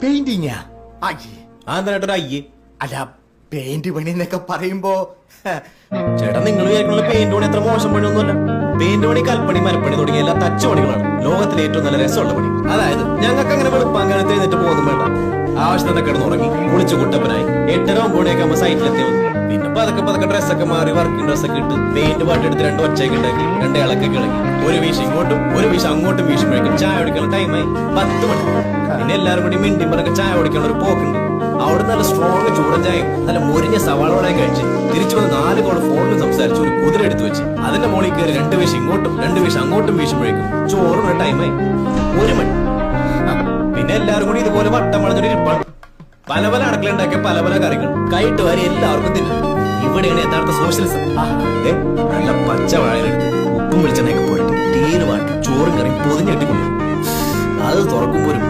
പെയിന്റിങ്ങാ? അയ്യേ, അതെന്തായിട്ടൊരു അയ്യേ? അല്ല പെയിന്റ് പണി എന്നൊക്കെ പറയുമ്പോ ചേട്ടാ, നിങ്ങൾ വിചാരിക്കുന്ന പെയിന്റ് പണി എത്ര മോശം പണിയൊന്നുമല്ല. പെയിന്റ് പണി, കൽപ്പണി, മരപ്പണി തുടങ്ങിയ എല്ലാ തച്ചു പണികളാണ് ലോകത്തിലെ ഏറ്റവും നല്ല രസമുള്ള പണി. അതായത് ഞങ്ങൾക്ക് അങ്ങനെ വെളുപ്പാങ്കാലത്ത് എഴുന്നേറ്റ് പോകുന്നു വേണ്ട. ആവശ്യത്തിന് കിടന്നുറങ്ങി കുളിച്ചു കുട്ടപ്പനായി 8:30-9 ആകുമ്പോൾ സൈറ്റിലെത്തിയാൽ മതി. പിന്നെ പതൊക്കെ ഡ്രസ്സൊക്കെ മാറി വർക്കിംഗ് ഡ്രസ്സൊക്കെ ഇട്ട് പെയിന്റ് പാട്ടെടുത്ത് 2 ഒച്ചയൊക്കെ ഉണ്ടാക്കി 2 ഇളക്കൊക്കെ ഇളകി ഒരു വീശ് ഇങ്ങോട്ടും ഒരു വീശ് അങ്ങോട്ടും വീശുമ്പോഴേക്കും ചായ കുടിക്കാനുള്ള ടൈമായി 10 മണി. പിന്നെ എല്ലാവരും കൂടി മിണ്ടിമ്പറൊക്കെ ചായ കുടിക്കാനുള്ള ഒരു പോക്കുണ്ട്. അവിടെ നല്ല സ്ട്രോങ് ചൂടൻ ചായയും നല്ല മുരിഞ്ഞ സവാളോടെ കഴിച്ച് തിരിച്ചു വന്ന് 4 കോൾ ഫോണിൽ സംസാരിച്ച് ഒരു കുതിര എടുത്തു വെച്ച് അതിന്റെ മുകളിൽ കയറി 2 വീശ് ഇങ്ങോട്ടും 2 വീശ് അങ്ങോട്ടും വീശുമ്പോഴേക്കും ചോറിന് ടൈമായി 1 മണി. പിന്നെ എല്ലാവരും കൂടി ഇതുപോലെ വട്ടം വളഞ്ഞൊരു ഇരിപ്പാണ്. പല പല അടുക്കളുണ്ടാക്കിയ പല പല കറികൾ കൈയിട്ട് വാരി എല്ലാവർക്കും തിന്നും. ഇവിടെയാണ് യഥാർത്ഥ സോഷ്യലിസം. നല്ല പച്ച വാഴയിലെടുത്ത് ഉപ്പും വെളിച്ചെണ്ണയൊക്കെ പോയിട്ട് തീര് വാട്ടി ചോറും കറിയും പൊതിഞ്ഞെട്ടിക്കൊണ്ടു. അത് തുറക്കുമ്പോ ഒരു